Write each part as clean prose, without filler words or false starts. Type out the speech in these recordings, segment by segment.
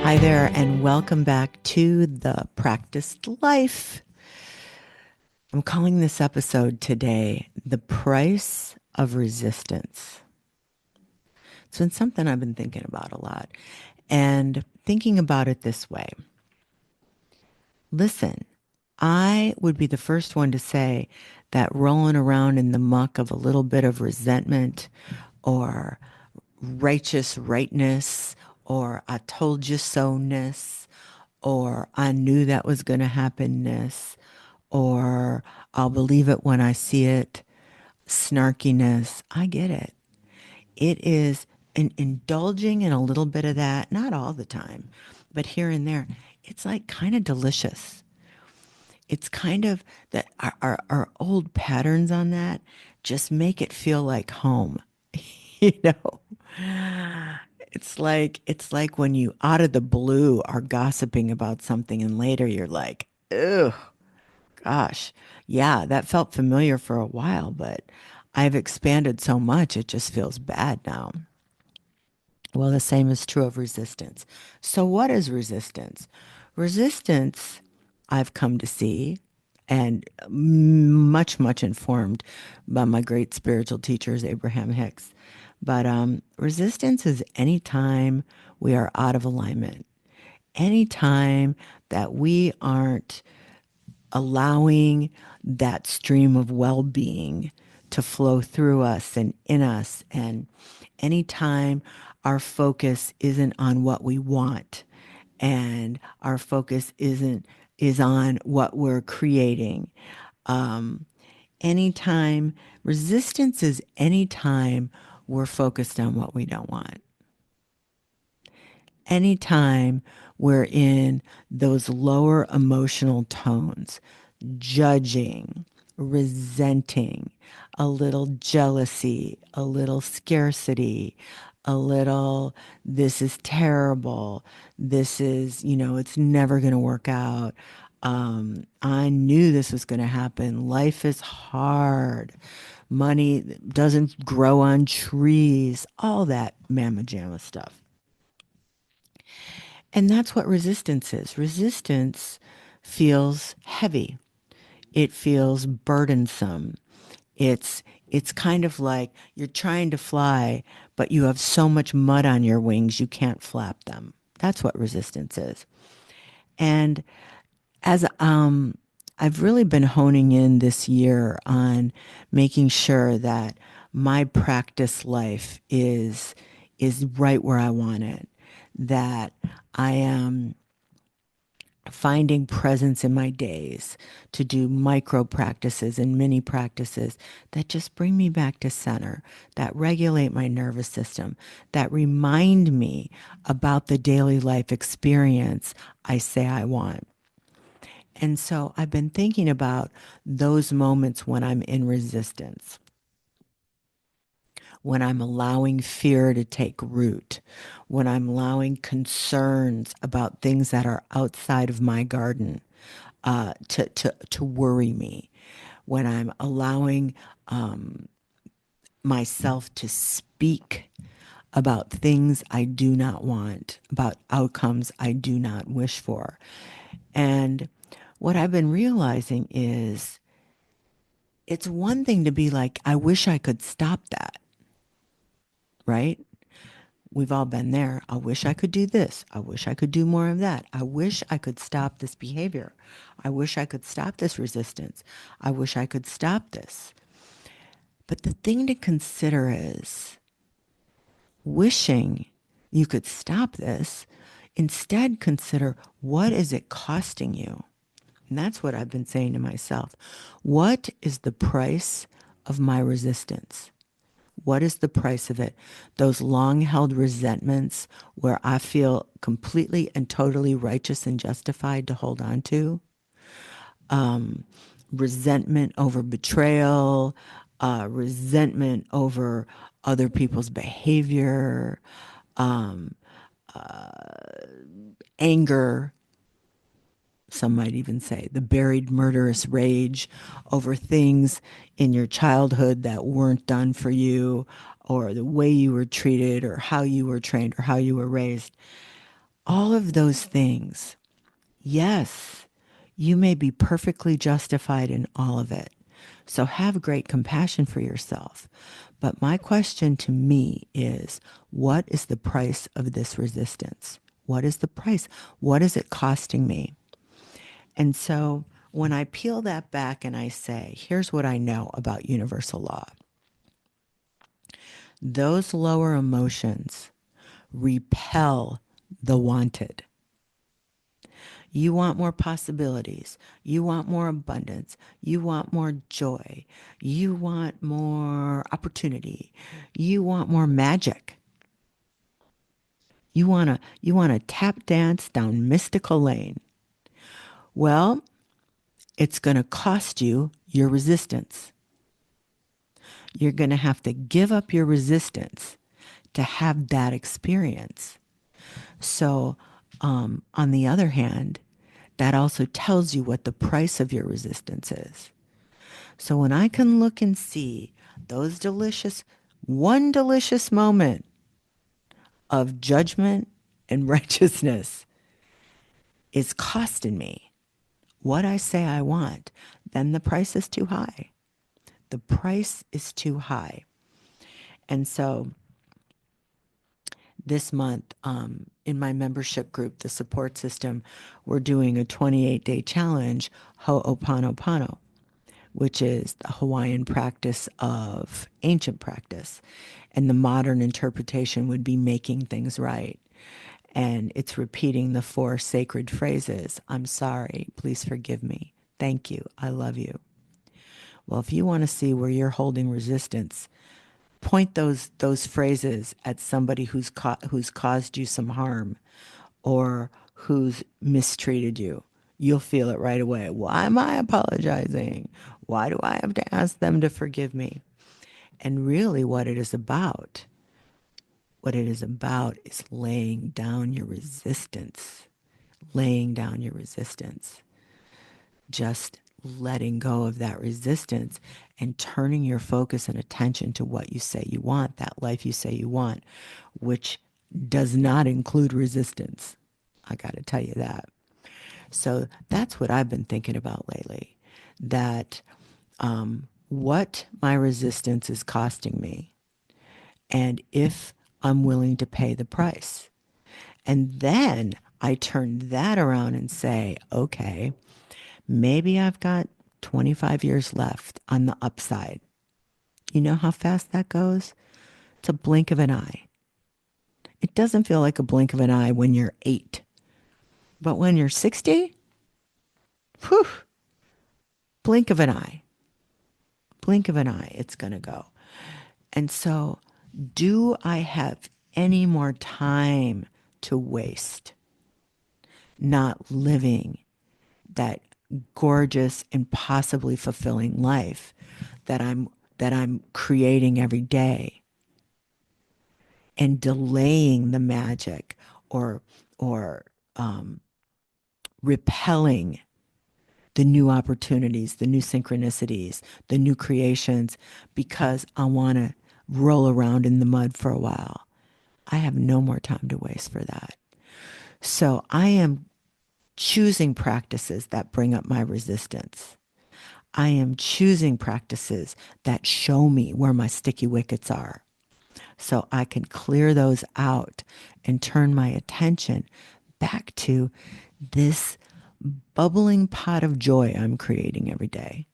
Hi there, and welcome back to The Practiced Life. I'm calling this episode today The Price of Resistance. It's been something I've been thinking about a lot, and thinking about it this way. Listen, I would be the first one to say that rolling around in the muck of a little bit of resentment or righteous rightness or I told you so-ness or I knew that was going to happen-ness or I'll believe it when I see it snarkiness. I get it. It is indulging in a little bit of that, not all the time, but here and there. It's like kind of delicious. It's kind of that our old patterns on that just make it feel like home. you know it's like when you out of the blue are gossiping about something and later you're like, ugh, gosh, yeah, that felt familiar for a while, but I've expanded so much it just feels bad now. Well, the same is true of resistance. So what is resistance? Resistance, I've come to see, and much informed by my great spiritual teachers, Abraham Hicks. But resistance is any time we are out of alignment, any time that we aren't allowing that stream of well-being to flow through us and in us. And anytime our focus isn't on what we want and our focus is on what we're creating. Anytime resistance is anytime we're focused on what we don't want. Anytime we're in those lower emotional tones, judging, resenting, a little jealousy, a little scarcity, a little, this is terrible. This is, it's never going to work out. I knew this was going to happen. Life is hard. Money doesn't grow on trees. All that mamma jamma stuff. And that's what resistance is. Resistance feels heavy. It feels burdensome. It's kind of like you're trying to fly, but you have so much mud on your wings you can't flap them. That's what resistance is. And as I've really been honing in this year on making sure that my practice life is right where I want it. That I am finding presence in my days to do micro practices and mini practices that just bring me back to center, that regulate my nervous system, that remind me about the daily life experience I say I want. And so I've been thinking about those moments when I'm in resistance, when I'm allowing fear to take root, when I'm allowing concerns about things that are outside of my garden to worry me, when I'm allowing myself to speak about things I do not want, about outcomes I do not wish for. And what I've been realizing is it's one thing to be like, I wish I could stop that, right? We've all been there. I wish I could do this. I wish I could do more of that. I wish I could stop this behavior. I wish I could stop this resistance. I wish I could stop this. But the thing to consider is wishing you could stop this. Instead, consider what is it costing you? And that's what I've been saying to myself. What is the price of my resistance? What is the price of it? Those long held resentments where I feel completely and totally righteous and justified to hold on to. Resentment over betrayal, resentment over other people's behavior, anger, some might even say, the buried murderous rage over things in your childhood that weren't done for you, or the way you were treated, or how you were trained, or how you were raised. All of those things, yes, you may be perfectly justified in all of it. So have great compassion for yourself. But my question to me is, what is the price of this resistance? What is the price? What is it costing me? And so when I peel that back and I say, here's what I know about universal law, those lower emotions repel the wanted. You want more possibilities. You want more abundance. You want more joy. You want more opportunity. You want more magic. You want to tap dance down mystical lane. Well, it's going to cost you your resistance. You're going to have to give up your resistance to have that experience. So, on the other hand, that also tells you what the price of your resistance is. So when I can look and see those one delicious moment of judgment and righteousness is costing me what I say I want, then the price is too high. The price is too high. And so this month, in my membership group, the support system, we're doing a 28-day challenge, Ho'oponopono, which is the Hawaiian practice of ancient practice. And the modern interpretation would be making things right. And it's repeating the 4 sacred phrases. I'm sorry. Please forgive me. Thank you. I love you. Well, if you want to see where you're holding resistance, point those phrases at somebody who's caused you some harm or who's mistreated you. You'll feel it right away. Why am I apologizing? Why do I have to ask them to forgive me? And really what it is about is laying down your resistance, laying down your resistance, just letting go of that resistance and turning your focus and attention to what you say you want, that life you say you want, which does not include resistance. I got to tell you that. So that's what I've been thinking about lately, that what my resistance is costing me and if I'm willing to pay the price. And then I turn that around and say, okay, maybe I've got 25 years left on the upside. You know how fast that goes? It's a blink of an eye. It doesn't feel like a blink of an eye when you're 8. But when you're 60, whew, blink of an eye. Blink of an eye, it's going to go. And so, do I have any more time to waste not living that gorgeous, impossibly fulfilling life that I'm creating every day, and delaying the magic or repelling the new opportunities, the new synchronicities, the new creations, because I want to roll around in the mud for a while. I have no more time to waste for that. So I am choosing practices that bring up my resistance. I am choosing practices that show me where my sticky wickets are, so I can clear those out and turn my attention back to this bubbling pot of joy I'm creating every day.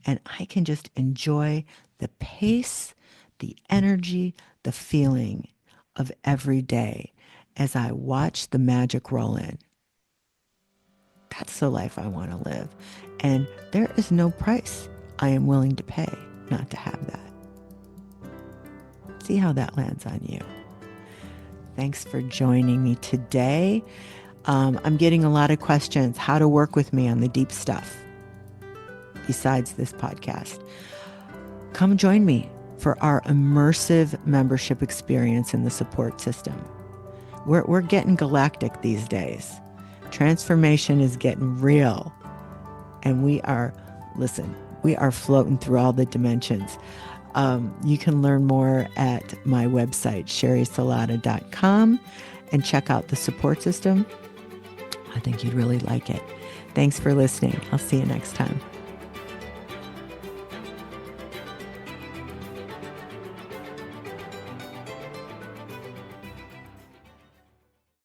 And I can just enjoy the pace, the energy, the feeling of every day as I watch the magic roll in. That's the life I want to live. And there is no price I am willing to pay not to have that. See how that lands on you. Thanks for joining me today. I'm getting a lot of questions how to work with me on the deep stuff besides this podcast. Come join me for our immersive membership experience in the support system. We're getting galactic these days. Transformation is getting real. And we are floating through all the dimensions. You can learn more at my website, sherrysalata.com. and check out the support system, I think you'd really like it. Thanks for listening. I'll see you next time.